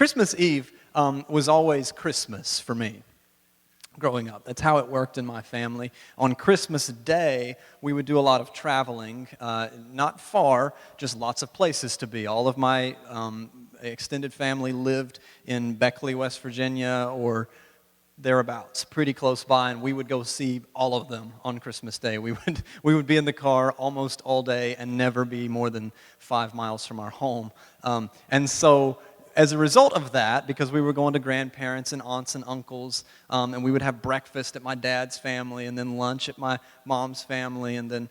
Christmas Eve was always Christmas for me growing up. That's how it worked in my family. On Christmas Day, we would do a lot of traveling, not far, just lots of places to be. All of my extended family lived in Beckley, West Virginia, or thereabouts, pretty close by, and we would go see all of them on Christmas Day. We would be in the car almost all day and never be more than 5 miles from our home. And so as a result of that, because we were going to grandparents and aunts and uncles, and we would have breakfast at my dad's family, and then lunch at my mom's family, and then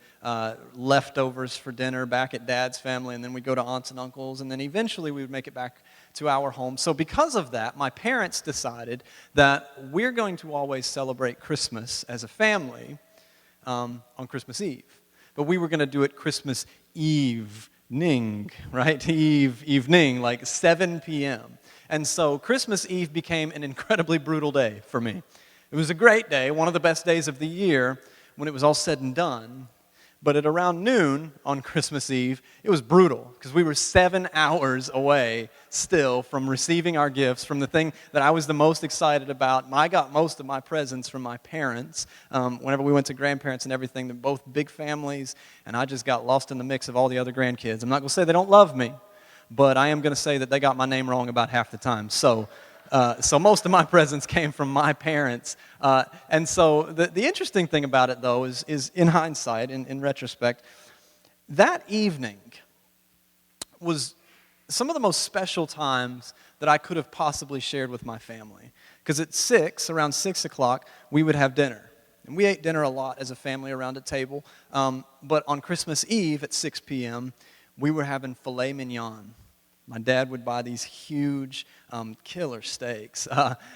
leftovers for dinner back at dad's family, and then we'd go to aunts and uncles, and then eventually we would make it back to our home. So because of that, my parents decided that we're going to always celebrate Christmas as a family on Christmas Eve. But we were going to do it Christmas evening, right? Evening, like 7 p.m. And so Christmas Eve became an incredibly brutal day for me. It was a great day, one of the best days of the year when it was all said and done. But at around noon on Christmas Eve, it was brutal because we were 7 hours away still from receiving our gifts from the thing that I was the most excited about. I got most of my presents from my parents whenever we went to grandparents and everything. They're both big families, and I just got lost in the mix of all the other grandkids. I'm not going to say they don't love me, but I am going to say that they got my name wrong about half the time. So most of my presents came from my parents. And so the interesting thing about it, though, is in hindsight, in retrospect, that evening was some of the most special times that I could have possibly shared with my family. Because at around 6 o'clock, we would have dinner. And we ate dinner a lot as a family around a table. But on Christmas Eve at 6 p.m., we were having filet mignon. My dad would buy these huge killer steaks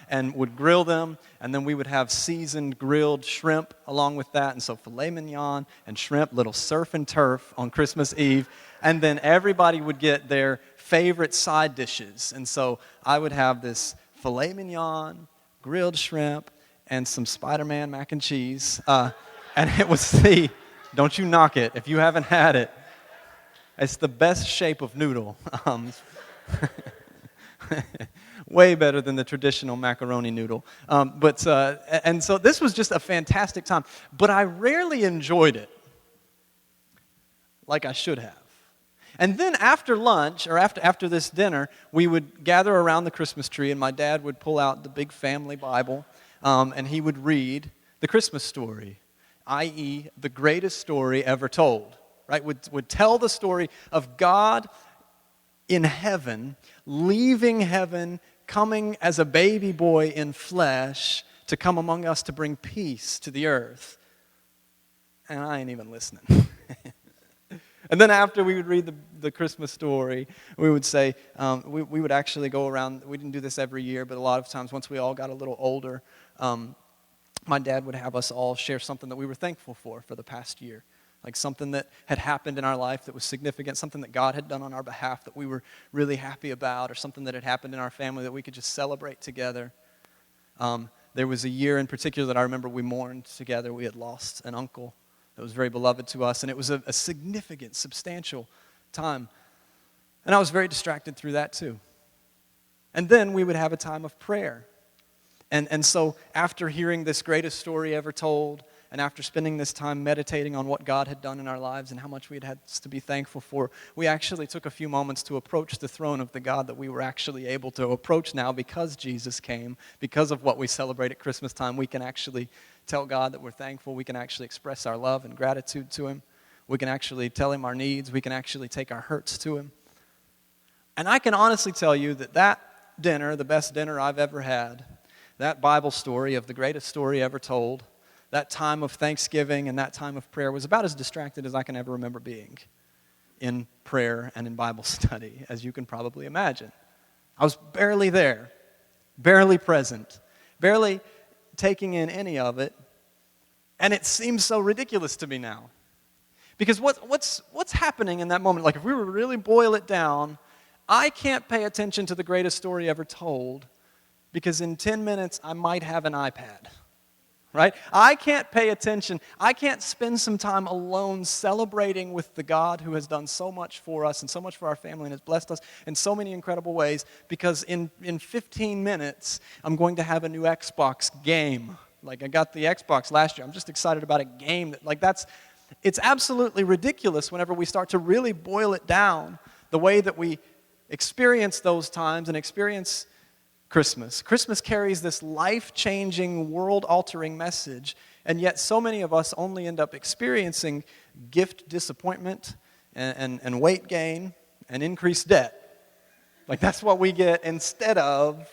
and would grill them, and then we would have seasoned grilled shrimp along with that, and so filet mignon and shrimp, little surf and turf on Christmas Eve, and then everybody would get their favorite side dishes, and so I would have this filet mignon, grilled shrimp, and some Spider-Man mac and cheese, and it was don't you knock it if you haven't had it. It's the best shape of noodle. Way better than the traditional macaroni noodle. And so this was just a fantastic time. But I rarely enjoyed it like I should have. And then after lunch, or after this dinner, we would gather around the Christmas tree, and my dad would pull out the big family Bible, and he would read the Christmas story, i.e., the greatest story ever told. Right, would tell the story of God in heaven, leaving heaven, coming as a baby boy in flesh to come among us to bring peace to the earth. And I ain't even listening. And then after we would read the Christmas story, we would say, we would actually go around. We didn't do this every year, but a lot of times once we all got a little older, my dad would have us all share something that we were thankful for the past year. Like something that had happened in our life that was significant, something that God had done on our behalf that we were really happy about, or something that had happened in our family that we could just celebrate together. There was a year in particular that I remember we mourned together. We had lost an uncle that was very beloved to us, and it was a significant, substantial time. And I was very distracted through that too. And then we would have a time of prayer. And so after hearing this greatest story ever told, and after spending this time meditating on what God had done in our lives and how much we had to be thankful for, we actually took a few moments to approach the throne of the God that we were actually able to approach now because Jesus came, because of what we celebrate at Christmas time. We can actually tell God that we're thankful. We can actually express our love and gratitude to Him. We can actually tell Him our needs. We can actually take our hurts to Him. And I can honestly tell you that dinner, the best dinner I've ever had, that Bible story of the greatest story ever told, that time of Thanksgiving and that time of prayer was about as distracted as I can ever remember being in prayer and in Bible study, as you can probably imagine. I was barely there, barely present, barely taking in any of it, and it seems so ridiculous to me now. Because what's happening in that moment? Like if we were to really boil it down, I can't pay attention to the greatest story ever told because in 10 minutes I might have an iPad. right? I can't pay attention. I can't spend some time alone celebrating with the God who has done so much for us and so much for our family and has blessed us in so many incredible ways, because in 15 minutes, I'm going to have a new Xbox game. Like, I got the Xbox last year. I'm just excited about a game. It's absolutely ridiculous whenever we start to really boil it down, the way that we experience those times and experience Christmas. Christmas carries this life-changing, world-altering message, and yet so many of us only end up experiencing gift disappointment and weight gain and increased debt. Like, that's what we get instead of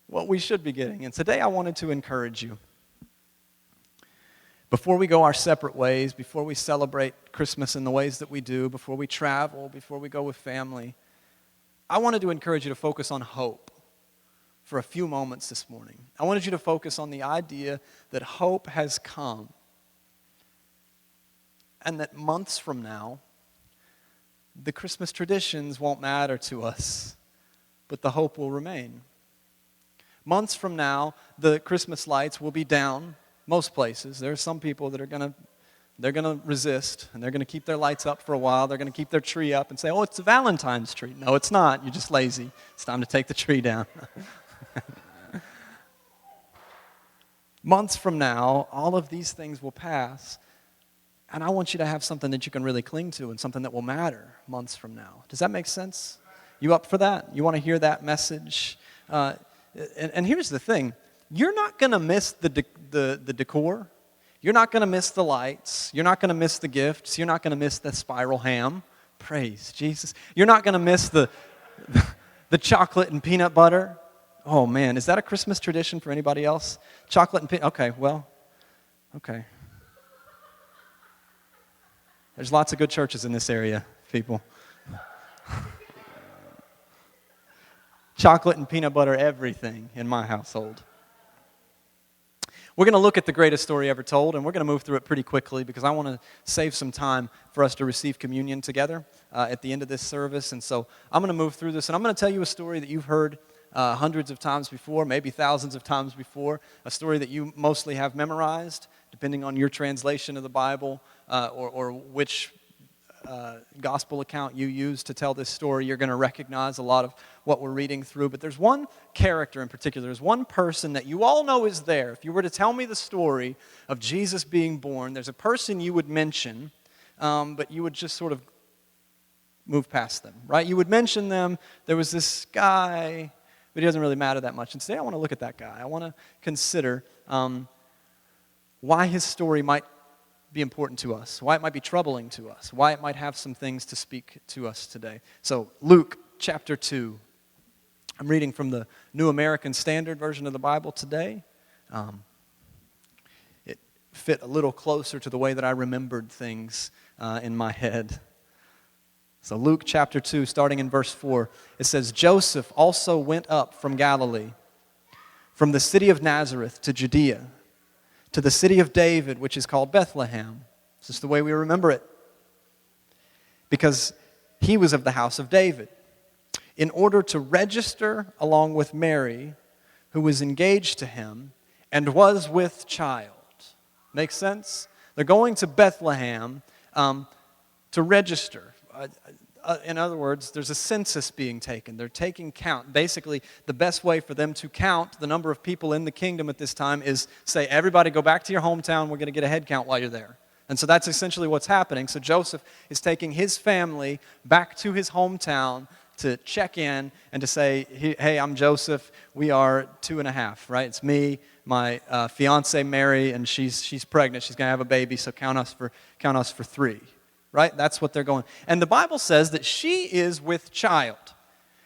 what we should be getting. And today I wanted to encourage you. Before we go our separate ways, before we celebrate Christmas in the ways that we do, before we travel, before we go with family, I wanted to encourage you to focus on hope for a few moments this morning. I wanted you to focus on the idea that hope has come and that months from now, the Christmas traditions won't matter to us, but the hope will remain. Months from now, the Christmas lights will be down most places. There are some people that they're going to resist, and they're going to keep their lights up for a while. They're going to keep their tree up and say, oh, it's a Valentine's tree. No, it's not. You're just lazy. It's time to take the tree down. Months from now, all of these things will pass, and I want you to have something that you can really cling to and something that will matter months from now. Does that make sense? You up for that? You want to hear that message? And here's the thing. You're not going to miss the decor. You're not going to miss the lights. You're not going to miss the gifts. You're not going to miss the spiral ham. Praise Jesus. You're not going to miss the chocolate and peanut butter. Oh, man, is that a Christmas tradition for anybody else? Chocolate and peanut, okay. There's lots of good churches in this area, people. Chocolate and peanut butter, everything in my household. We're going to look at the greatest story ever told, and we're going to move through it pretty quickly because I want to save some time for us to receive communion together at the end of this service. And so I'm going to move through this, and I'm going to tell you a story that you've heard hundreds of times before, maybe thousands of times before, a story that you mostly have memorized, depending on your translation of the Bible or which gospel account you use to tell this story. You're going to recognize a lot of what we're reading through, but there's one character in particular, there's one person that you all know is there. If you were to tell me the story of Jesus being born, there's a person you would mention, but you would just sort of move past them, right? You would mention them. There was this guy, but he doesn't really matter that much. And today I want to look at that guy. I want to consider why his story might be important to us, why it might be troubling to us, why it might have some things to speak to us today. So Luke chapter 2. I'm reading from the New American Standard Version of the Bible today. It fit a little closer to the way that I remembered things in my head. So Luke chapter 2, starting in verse 4, it says, Joseph also went up from Galilee, from the city of Nazareth to Judea, to the city of David, which is called Bethlehem. This is the way we remember it. Because he was of the house of David, in order to register along with Mary, who was engaged to him and was with child. Makes sense? They're going to Bethlehem to register. In other words, there's a census being taken. They're taking count. Basically, the best way for them to count the number of people in the kingdom at this time is say, everybody go back to your hometown. We're going to get a head count while you're there. And so that's essentially what's happening. So Joseph is taking his family back to his hometown to check in and to say, hey, I'm Joseph. We are 2.5, right? It's me, my fiance Mary, and she's pregnant. She's going to have a baby, so count us for 3. Right? That's what they're going. And the Bible says that she is with child.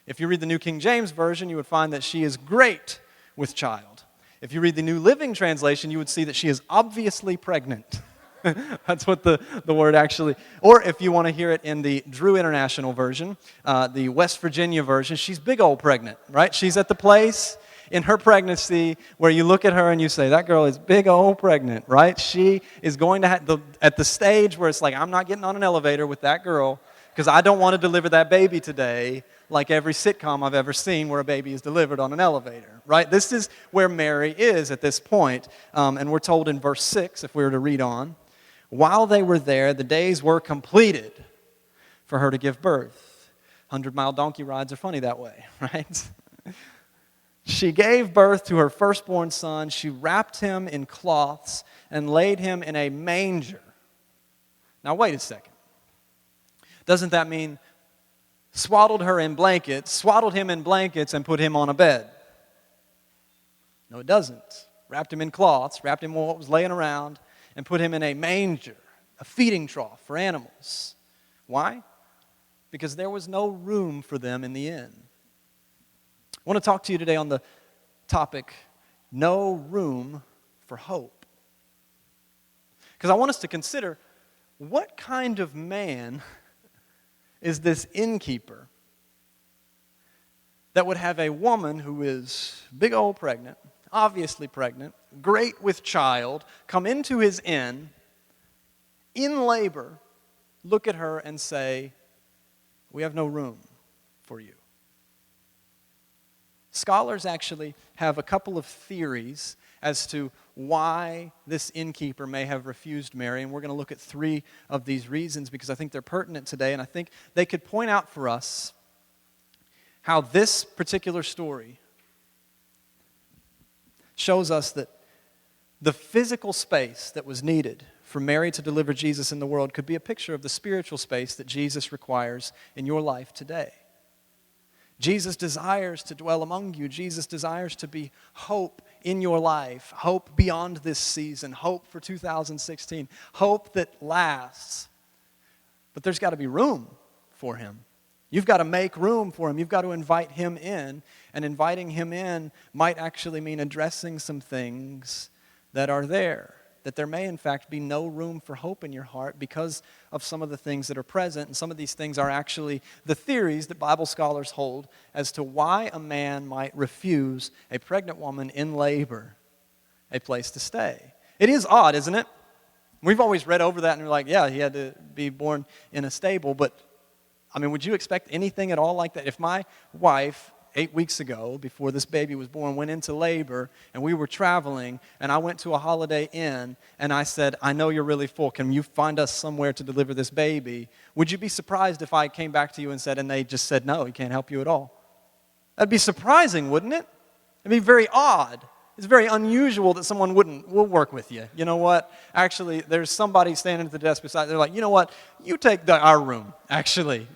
If you read the New King James Version, you would find that she is great with child. If you read the New Living Translation, you would see that she is obviously pregnant. That's what the word actually, or if you want to hear it in the Drew International Version, the West Virginia version, she's big old pregnant, right? She's at the place in her pregnancy where you look at her and you say, that girl is big old pregnant, right? She is going to have, at the stage where it's like, I'm not getting on an elevator with that girl Because I don't want to deliver that baby today like every sitcom I've ever seen where a baby is delivered on an elevator, right? This is where Mary is at this point. And we're told in verse 6, if we were to read on, while they were there, the days were completed for her to give birth. 100-mile donkey rides are funny that way, right? She gave birth to her firstborn son. She wrapped him in cloths and laid him in a manger. Now, wait a second. Doesn't that mean swaddled him in blankets, and put him on a bed? No, it doesn't. Wrapped him in cloths, wrapped him in what was laying around, and put him in a manger, a feeding trough for animals. Why? Because there was no room for them in the inn. I want to talk to you today on the topic, no room for hope. Because I want us to consider, what kind of man is this innkeeper that would have a woman who is big old pregnant, obviously pregnant, great with child, come into his inn, in labor, look at her and say, we have no room for you. Scholars actually have a couple of theories as to why this innkeeper may have refused Mary, and we're going to look at 3 of these reasons because I think they're pertinent today, and I think they could point out for us how this particular story shows us that the physical space that was needed for Mary to deliver Jesus in the world could be a picture of the spiritual space that Jesus requires in your life today. Jesus desires to dwell among you. Jesus desires to be hope in your life, hope beyond this season, hope for 2016, hope that lasts. But there's got to be room for him. You've got to make room for him. You've got to invite him in, and inviting him in might actually mean addressing some things that are there, that there may in fact be no room for hope in your heart because of some of the things that are present. And some of these things are actually the theories that Bible scholars hold as to why a man might refuse a pregnant woman in labor a place to stay. It is odd, isn't it? We've always read over that and we're like, yeah, he had to be born in a stable. But, I mean, would you expect anything at all like that? If my wife 8 weeks ago, before this baby was born, went into labor, and we were traveling, and I went to a Holiday Inn, and I said, I know you're really full. Can you find us somewhere to deliver this baby? Would you be surprised if I came back to you and said, and they just said, no, he can't help you at all? That'd be surprising, wouldn't it? It'd be very odd. It's very unusual that someone will work with you. You know what? Actually, there's somebody standing at the desk beside. They're like, you know what? You take our room, actually.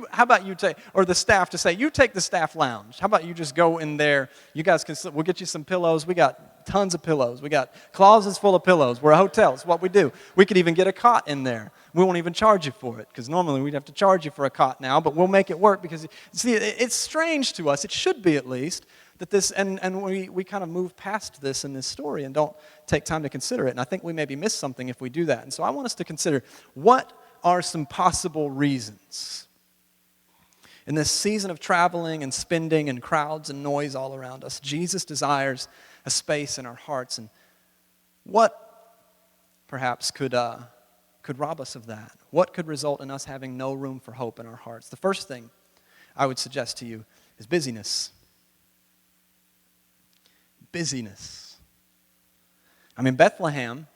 How about you take, or the staff to say, you take the staff lounge. How about you just go in there? You guys can sleep. We'll get you some pillows. We got tons of pillows. We got closets full of pillows. We're a hotel. It's what we do. We could even get a cot in there. We won't even charge you for it, because normally we'd have to charge you for a cot now, but we'll make it work because, see, it's strange to us. It should be at least. That this, and we kind of move past this in this story and don't take time to consider it. And I think we maybe miss something if we do that. And so I want us to consider, what are some possible reasons in this season of traveling and spending and crowds and noise all around us? Jesus desires a space in our hearts. And what perhaps could rob us of that? What could result in us having no room for hope in our hearts? The first thing I would suggest to you is busyness. Busyness. I mean, Bethlehem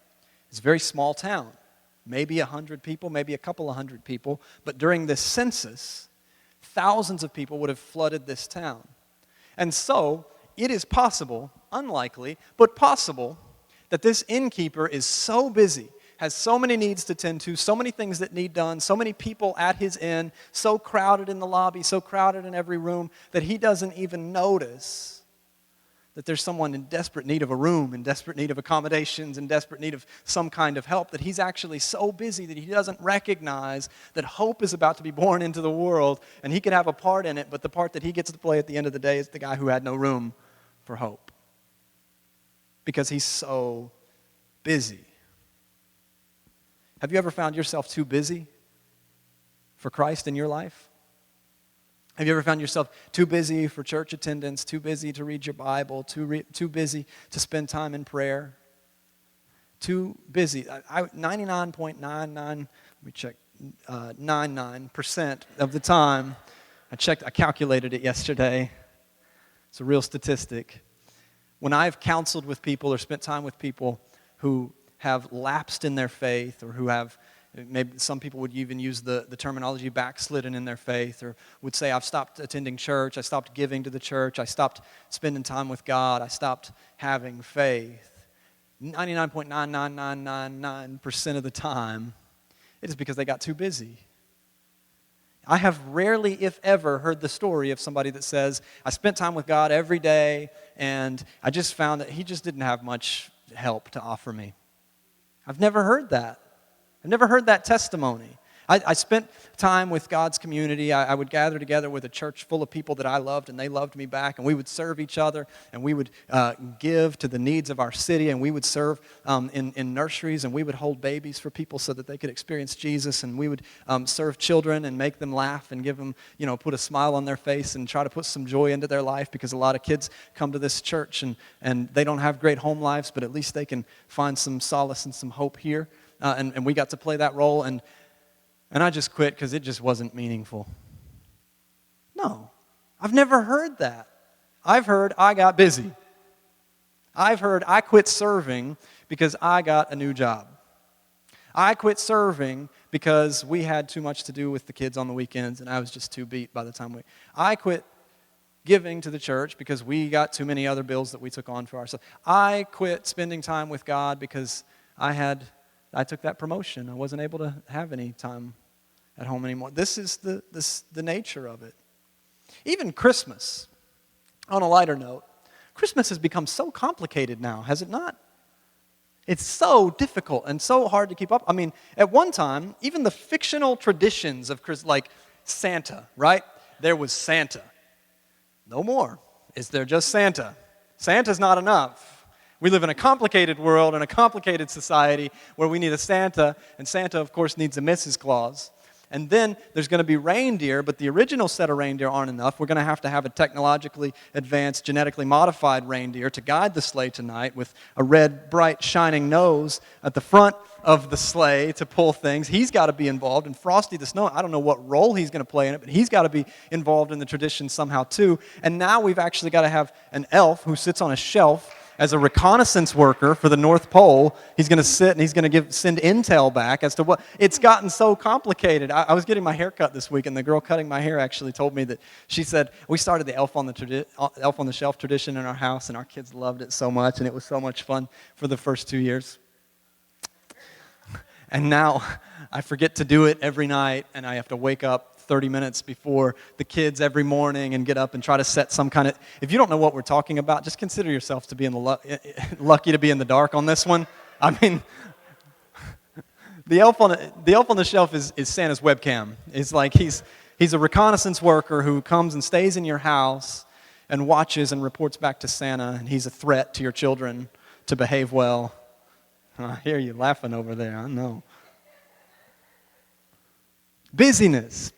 is a very small town, maybe 100 people, maybe a couple of hundred people, but during this census, thousands of people would have flooded this town. And so, it is possible, unlikely, but possible, that this innkeeper is so busy, has so many needs to tend to, so many things that need done, so many people at his inn, so crowded in the lobby, so crowded in every room, that he doesn't even notice that there's someone in desperate need of a room, in desperate need of accommodations, in desperate need of some kind of help, that he's actually so busy that he doesn't recognize that hope is about to be born into the world, and he could have a part in it, but the part that he gets to play at the end of the day is the guy who had no room for hope. Because he's so busy. Have you ever found yourself too busy for Christ in your life? Have you ever found yourself too busy for church attendance, too busy to read your Bible, too busy to spend time in prayer? Too busy. 99.99, let me check, 99% of the time, I calculated it yesterday. It's a real statistic. When I've counseled with people or spent time with people who have lapsed in their faith, or who have, maybe some people would even use the terminology backslidden in their faith, or would say, I've stopped attending church, I stopped giving to the church, I stopped spending time with God, I stopped having faith. 99.99999% of the time, it is because they got too busy. I have rarely, if ever, heard the story of somebody that says, I spent time with God every day, and I just found that He just didn't have much help to offer me. I've never heard that. I've never heard that testimony. I spent time with God's community. I would gather together with a church full of people that I loved, and they loved me back, and we would serve each other, and we would give to the needs of our city, and we would serve in nurseries, and we would hold babies for people so that they could experience Jesus, and we would serve children and make them laugh and give them, put a smile on their face and try to put some joy into their life, because a lot of kids come to this church and they don't have great home lives, but at least they can find some solace and some hope here, and we got to play that role, and I just quit because it just wasn't meaningful. No, I've never heard that. I've heard I got busy. I've heard I quit serving because I got a new job. I quit serving because we had too much to do with the kids on the weekends and I was just too beat by the time I quit giving to the church because we got too many other bills that we took on for ourselves. I quit spending time with God because I took that promotion. I wasn't able to have any time at home anymore. This is the nature of it. Even Christmas, on a lighter note, Christmas has become so complicated now, has it not? It's so difficult and so hard to keep up. I mean, at one time, even the fictional traditions of Christmas, like Santa, right? There was Santa. No more. Is there just Santa? Santa's not enough. We live in a complicated world and a complicated society where we need a Santa, and Santa, of course, needs a Mrs. Claus. And then there's going to be reindeer, but the original set of reindeer aren't enough. We're going to have a technologically advanced, genetically modified reindeer to guide the sleigh tonight with a red, bright, shining nose at the front of the sleigh to pull things. He's got to be involved. And Frosty the Snow, I don't know what role he's going to play in it, but he's got to be involved in the tradition somehow too. And now we've actually got to have an elf who sits on a shelf as a reconnaissance worker for the North Pole. He's going to sit and he's going to send intel back as to what. It's gotten so complicated. I was getting my hair cut this week, and the girl cutting my hair actually told me that she said, we started the Elf on the Shelf tradition in our house, and our kids loved it so much, and it was so much fun for the first 2 years. And now I forget to do it every night, and I have to wake up 30 minutes before the kids every morning and get up and try to set some kind of... If you don't know what we're talking about, just consider yourself to be lucky to be in the dark on this one. I mean, the elf on the shelf is Santa's webcam. It's like he's a reconnaissance worker who comes and stays in your house and watches and reports back to Santa, and he's a threat to your children to behave well. I hear you laughing over there, I know. Busyness.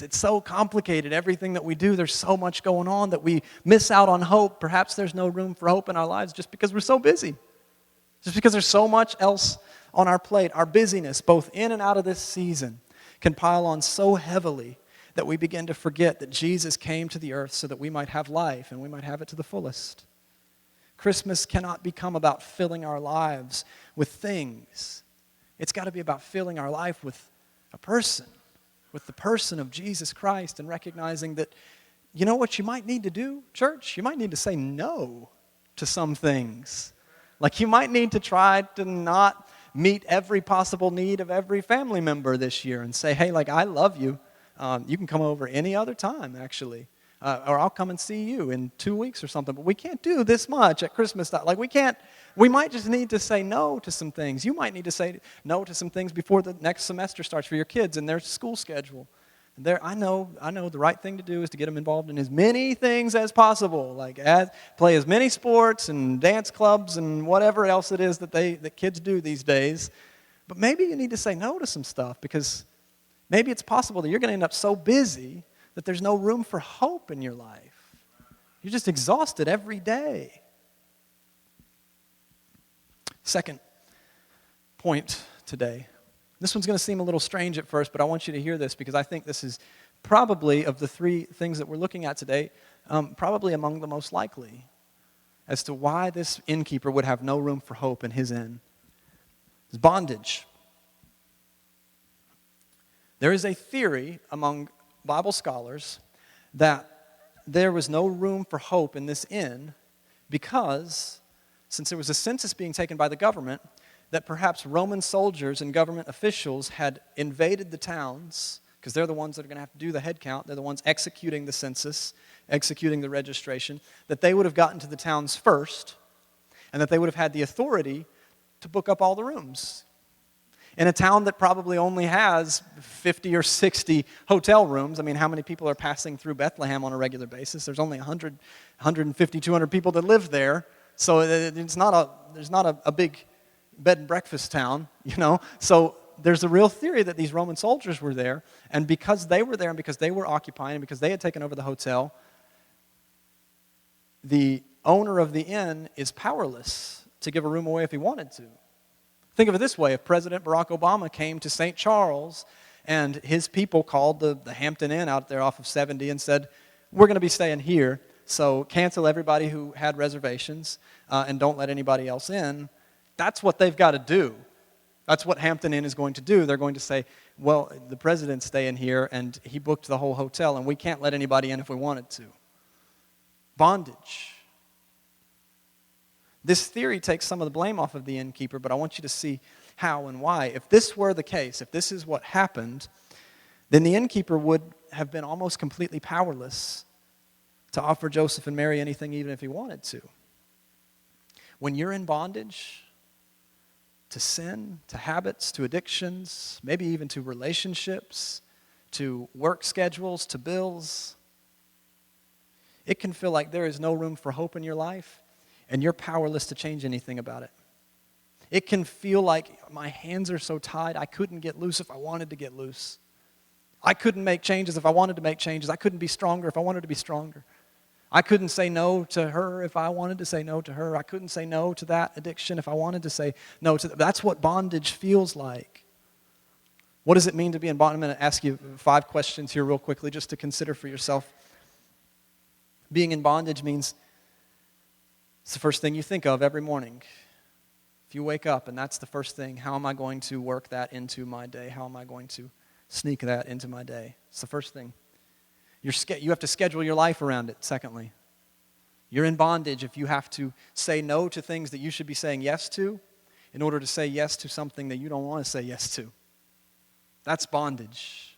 It's so complicated. Everything that we do, there's so much going on that we miss out on hope. Perhaps there's no room for hope in our lives just because we're so busy. Just because there's so much else on our plate. Our busyness, both in and out of this season, can pile on so heavily that we begin to forget that Jesus came to the earth so that we might have life and we might have it to the fullest. Christmas cannot become about filling our lives with things. It's got to be about filling our life with a person. With the person of Jesus Christ, and recognizing that, you know what you might need to do, church? You might need to say no to some things. Like you might need to try to not meet every possible need of every family member this year and say, hey, like I love you. You can come over any other time, actually. Or I'll come and see you in 2 weeks or something. But we can't do this much at Christmas time. Like we might just need to say no to some things. You might need to say no to some things before the next semester starts for your kids and their school schedule. I know the right thing to do is to get them involved in as many things as possible. Like play as many sports and dance clubs and whatever else it is that kids do these days. But maybe you need to say no to some stuff, because maybe it's possible that you're going to end up so busy that there's no room for hope in your life. You're just exhausted every day. Second point today, This one's going to seem a little strange at first, but I want you to hear this because I think this is probably, of the three things that we're looking at today, probably among the most likely as to why this innkeeper would have no room for hope in his inn. It's bondage. There is a theory among Bible scholars that there was no room for hope in this inn because, since there was a census being taken by the government, that perhaps Roman soldiers and government officials had invaded the towns, because they're the ones that are going to have to do the head count, they're the ones executing the census, executing the registration, that they would have gotten to the towns first, and that they would have had the authority to book up all the rooms. In a town that probably only has 50 or 60 hotel rooms, I mean, how many people are passing through Bethlehem on a regular basis? There's only 100, 150, 200 people that live there, so there's not a big bed and breakfast town, So there's a real theory that these Roman soldiers were there, and because they were there and because they were occupying and because they had taken over the hotel, the owner of the inn is powerless to give a room away if he wanted to. Think of it this way. If President Barack Obama came to St. Charles and his people called the Hampton Inn out there off of 70 and said, we're going to be staying here, so cancel everybody who had reservations and don't let anybody else in, that's what they've got to do. That's what Hampton Inn is going to do. They're going to say, well, the president's staying here, and he booked the whole hotel, and we can't let anybody in if we wanted to. Bondage. This theory takes some of the blame off of the innkeeper, but I want you to see how and why. If this were the case, if this is what happened, then the innkeeper would have been almost completely powerless to offer Joseph and Mary anything even if he wanted to. When you're in bondage, to sin, to habits, to addictions, maybe even to relationships, to work schedules, to bills, it can feel like there is no room for hope in your life, and you're powerless to change anything about it. It can feel like my hands are so tied, I couldn't get loose if I wanted to get loose. I couldn't make changes if I wanted to make changes. I couldn't be stronger if I wanted to be stronger. I couldn't say no to her if I wanted to say no to her. I couldn't say no to that addiction if I wanted to say no to that. That's what bondage feels like. What does it mean to be in bondage? I'm going to ask you 5 questions here real quickly just to consider for yourself. Being in bondage means it's the first thing you think of every morning. If you wake up and that's the first thing, how am I going to work that into my day? How am I going to sneak that into my day? It's the first thing. You have to schedule your life around it, secondly. You're in bondage if you have to say no to things that you should be saying yes to in order to say yes to something that you don't want to say yes to. That's bondage.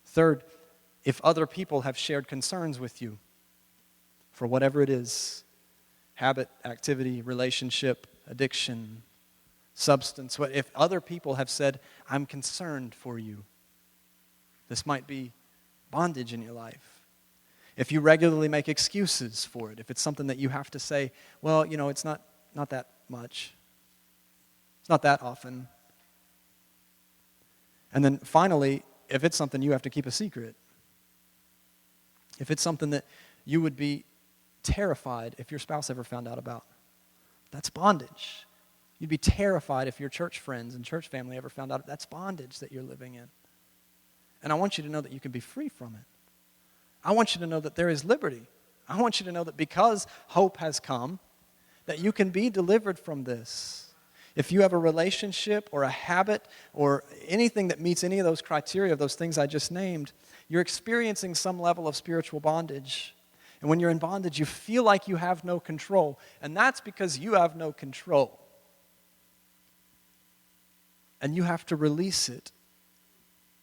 Third, if other people have shared concerns with you for whatever it is, habit, activity, relationship, addiction, substance, if other people have said, I'm concerned for you, this might be bondage in your life. If you regularly make excuses for it, if it's something that you have to say, well, it's not that much. It's not that often. And then finally, if it's something you have to keep a secret. If it's something that you would be terrified if your spouse ever found out about, that's bondage. You'd be terrified if your church friends and church family ever found out. That's bondage that you're living in. And I want you to know that you can be free from it. I want you to know that there is liberty. I want you to know that because hope has come, that you can be delivered from this. If you have a relationship or a habit or anything that meets any of those criteria of those things I just named, you're experiencing some level of spiritual bondage. And when you're in bondage, you feel like you have no control. And that's because you have no control. And you have to release it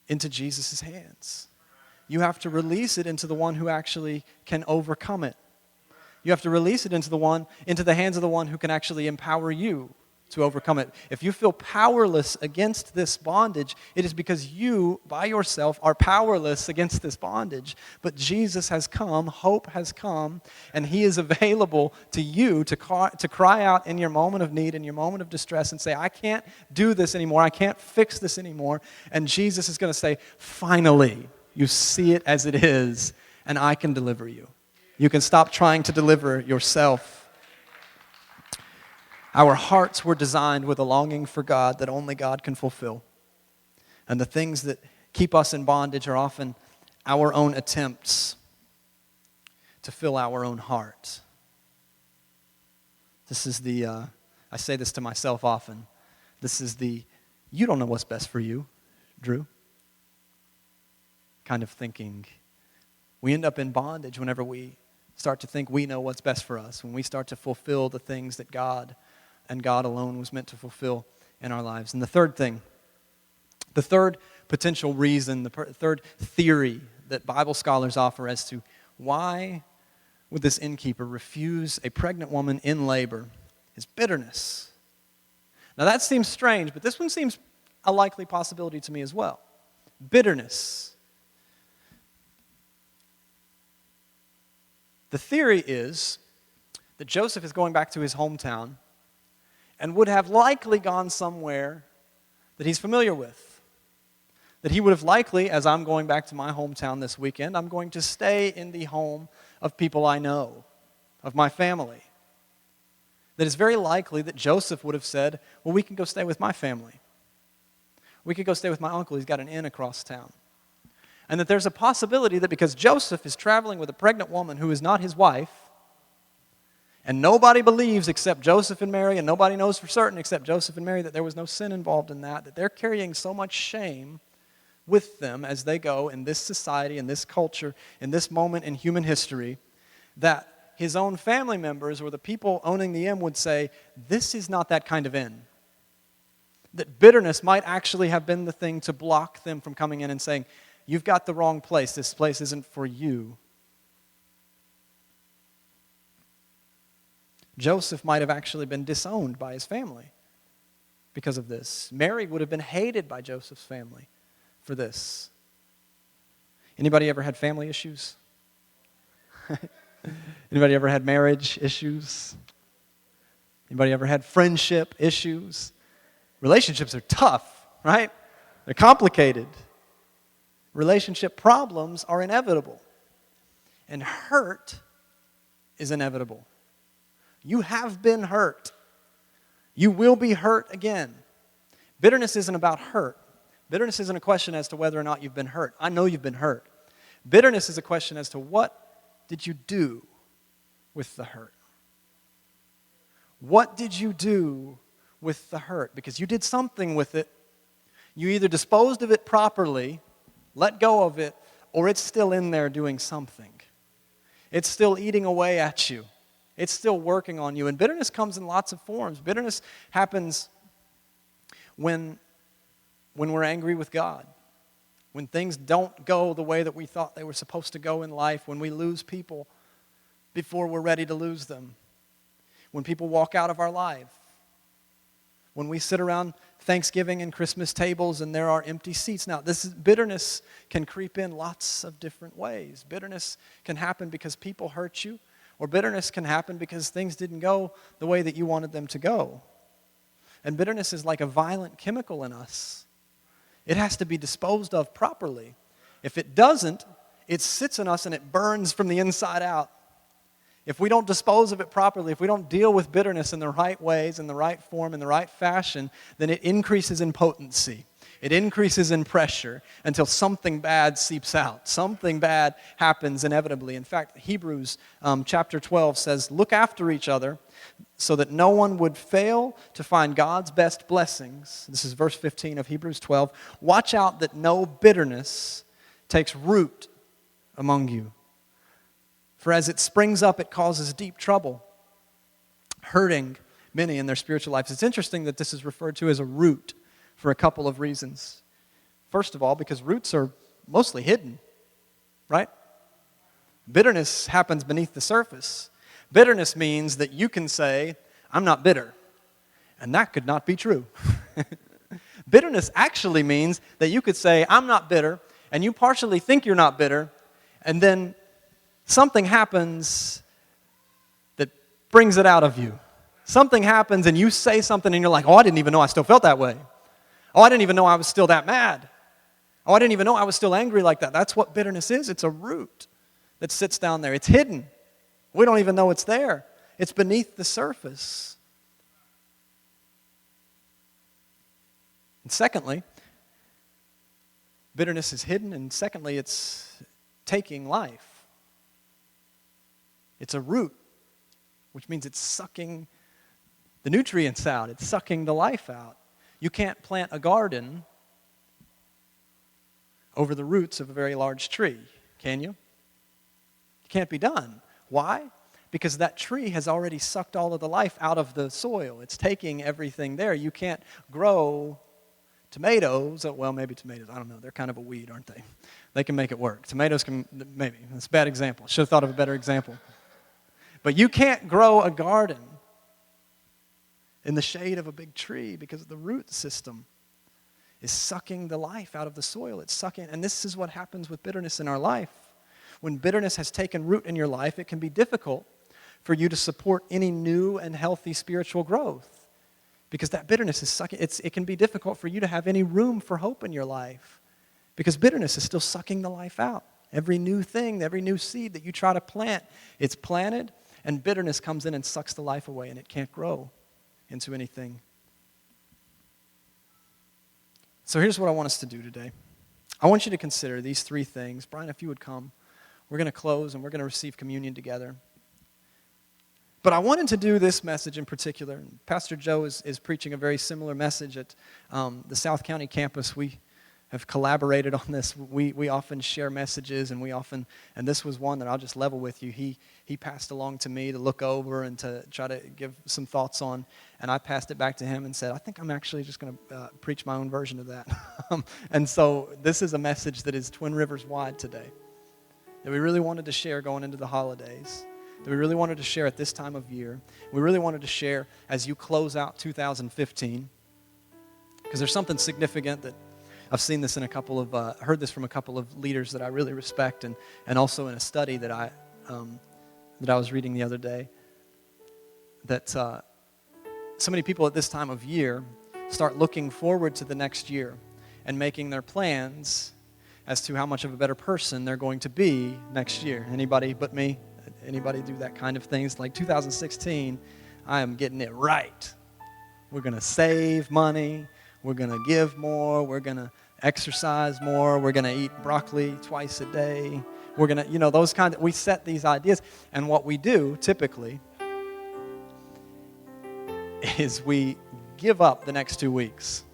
into Jesus' hands. You have to release it into the one who actually can overcome it. You have to release it into the hands of the one who can actually empower you to overcome it. If you feel powerless against this bondage, it is because you, by yourself, are powerless against this bondage. But Jesus has come, hope has come, and He is available to you to cry out in your moment of need, in your moment of distress, and say, I can't do this anymore, I can't fix this anymore. And Jesus is going to say, finally, you see it as it is, and I can deliver you. You can stop trying to deliver yourself. Our hearts were designed with a longing for God that only God can fulfill. And the things that keep us in bondage are often our own attempts to fill our own heart. This is I say this to myself often. This is you don't know what's best for you, Drew, kind of thinking. We end up in bondage whenever we start to think we know what's best for us, when we start to fulfill the things that God and God alone was meant to fulfill in our lives. And the third potential reason, the third theory that Bible scholars offer as to why would this innkeeper refuse a pregnant woman in labor is bitterness. Now that seems strange, but this one seems a likely possibility to me as well. Bitterness. The theory is that Joseph is going back to his hometown and would have likely gone somewhere that he's familiar with. That he would have likely, as I'm going back to my hometown this weekend, I'm going to stay in the home of people I know, of my family. That it's very likely that Joseph would have said, well, we can go stay with my family. We could go stay with my uncle. He's got an inn across town. And that there's a possibility that because Joseph is traveling with a pregnant woman who is not his wife, and nobody believes except Joseph and Mary, and nobody knows for certain except Joseph and Mary that there was no sin involved in that they're carrying so much shame with them as they go in this society, in this culture, in this moment in human history, that his own family members or the people owning the inn would say, this is not that kind of inn. That bitterness might actually have been the thing to block them from coming in and saying, you've got the wrong place. This place isn't for you. Joseph might have actually been disowned by his family because of this. Mary would have been hated by Joseph's family for this. Anybody ever had family issues? Anybody ever had marriage issues? Anybody ever had friendship issues? Relationships are tough, right? They're complicated. Relationship problems are inevitable. And hurt is inevitable. You have been hurt. You will be hurt again. Bitterness isn't about hurt. Bitterness isn't a question as to whether or not you've been hurt. I know you've been hurt. Bitterness is a question as to what did you do with the hurt? What did you do with the hurt? Because you did something with it. You either disposed of it properly, let go of it, or it's still in there doing something. It's still eating away at you. It's still working on you. And bitterness comes in lots of forms. Bitterness happens when we're angry with God, when things don't go the way that we thought they were supposed to go in life, when we lose people before we're ready to lose them, when people walk out of our life, when we sit around Thanksgiving and Christmas tables and there are empty seats. Now, bitterness can creep in lots of different ways. Bitterness can happen because people hurt you, or bitterness can happen because things didn't go the way that you wanted them to go. And bitterness is like a violent chemical in us. It has to be disposed of properly. If it doesn't, it sits in us and it burns from the inside out. If we don't dispose of it properly, if we don't deal with bitterness in the right ways, in the right form, in the right fashion, then it increases in potency. It increases in pressure until something bad seeps out. Something bad happens inevitably. In fact, Hebrews chapter 12 says, look after each other so that no one would fail to find God's best blessings. This is verse 15 of Hebrews 12. Watch out that no bitterness takes root among you. For as it springs up, it causes deep trouble, hurting many in their spiritual lives. It's interesting that this is referred to as a root for a couple of reasons. First of all, because roots are mostly hidden, right? Bitterness happens beneath the surface. Bitterness means that you can say, I'm not bitter. And that could not be true. Bitterness actually means that you could say, I'm not bitter, and you partially think you're not bitter, and then something happens that brings it out of you. Something happens and you say something and you're like, oh, I didn't even know I still felt that way. Oh, I didn't even know I was still that mad. Oh, I didn't even know I was still angry like that. That's what bitterness is. It's a root that sits down there. It's hidden. We don't even know it's there. It's beneath the surface. And secondly, bitterness is hidden, and secondly, it's taking life. It's a root, which means it's sucking the nutrients out. It's sucking the life out. You can't plant a garden over the roots of a very large tree, can you? It can't be done. Why? Because that tree has already sucked all of the life out of the soil. It's taking everything there. You can't grow tomatoes. Well, maybe tomatoes. I don't know. They're kind of a weed, aren't they? They can make it work. Tomatoes can, maybe. That's a bad example. Should have thought of a better example. But you can't grow a garden in the shade of a big tree because the root system is sucking the life out of the soil. It's sucking, and this is what happens with bitterness in our life. When bitterness has taken root in your life, it can be difficult for you to support any new and healthy spiritual growth because that bitterness is sucking. It can be difficult for you to have any room for hope in your life because bitterness is still sucking the life out. Every new thing, every new seed that you try to plant, it's planted, and bitterness comes in and sucks the life away, and it can't grow into anything. So here's what I want us to do today. I want you to consider these three things. Brian, if you would come. We're going to close and we're going to receive communion together. But I wanted to do this message in particular. Pastor Joe is preaching a very similar message at the South County campus. We have collaborated on this. We often share messages, and and this was one that I'll just level with you. He passed along to me to look over and to try to give some thoughts on, and I passed it back to him and said, I think I'm actually just going to preach my own version of that. And so this is a message that is Twin Rivers wide today, that we really wanted to share going into the holidays, that we really wanted to share at this time of year. We really wanted to share as you close out 2015, because there's something significant that I've seen this in heard this from a couple of leaders that I really respect, and also in a study that I was reading the other day, that so many people at this time of year start looking forward to the next year and making their plans as to how much of a better person they're going to be next year. Anybody but me? Anybody do that kind of things? Like 2016, I am getting it right. We're going to save money. We're going to give more. We're going to exercise more. We're going to eat broccoli twice a day. We're going to, those kind of, we set these ideas. And what we do typically is we give up the next 2 weeks.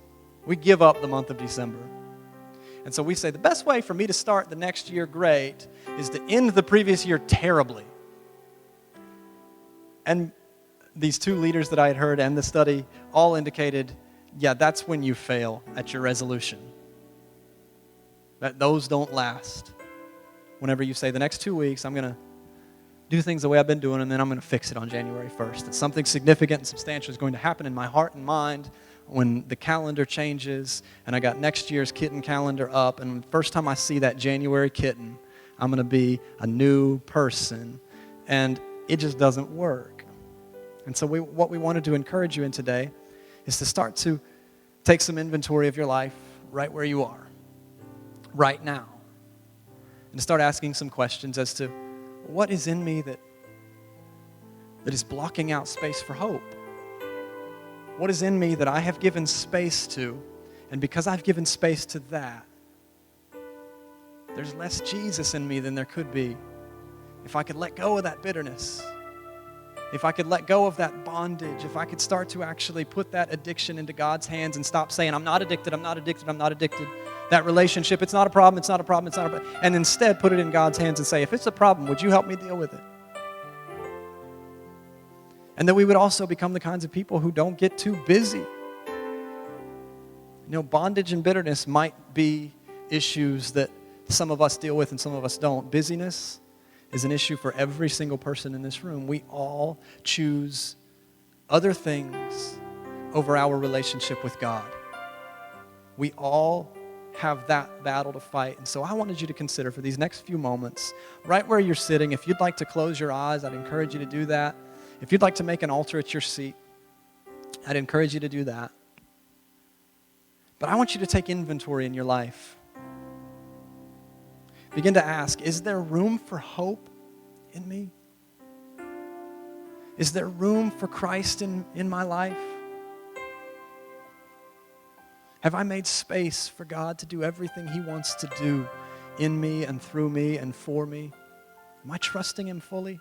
We give up the month of December. And so we say, the best way for me to start the next year great is to end the previous year terribly. And these two leaders that I had heard and the study all indicated, yeah, that's when you fail at your resolution. That those don't last. Whenever you say, the next 2 weeks, I'm going to do things the way I've been doing, and then I'm going to fix it on January 1st. That something significant and substantial is going to happen in my heart and mind when the calendar changes, and I got next year's kitten calendar up, and the first time I see that January kitten, I'm going to be a new person. And it just doesn't work. And so what we wanted to encourage you in today is to start to take some inventory of your life right where you are, right now, and to start asking some questions as to what is in me that is blocking out space for hope. What is in me that I have given space to, and because I've given space to that, there's less Jesus in me than there could be if I could let go of that bitterness, if I could let go of that bondage, if I could start to actually put that addiction into God's hands and stop saying, I'm not addicted, I'm not addicted, I'm not addicted. That relationship, it's not a problem, it's not a problem, it's not a problem. And instead put it in God's hands and say, if it's a problem, would you help me deal with it? And that we would also become the kinds of people who don't get too busy. Bondage and bitterness might be issues that some of us deal with and some of us don't. Busyness is an issue for every single person in this room. We all choose other things over our relationship with God. We all have that battle to fight. And so I wanted you to consider for these next few moments, right where you're sitting, if you'd like to close your eyes, I'd encourage you to do that. If you'd like to make an altar at your seat, I'd encourage you to do that. But I want you to take inventory in your life. Begin to ask, is there room for hope in me? Is there room for Christ in my life? Have I made space for God to do everything He wants to do in me and through me and for me? Am I trusting Him fully?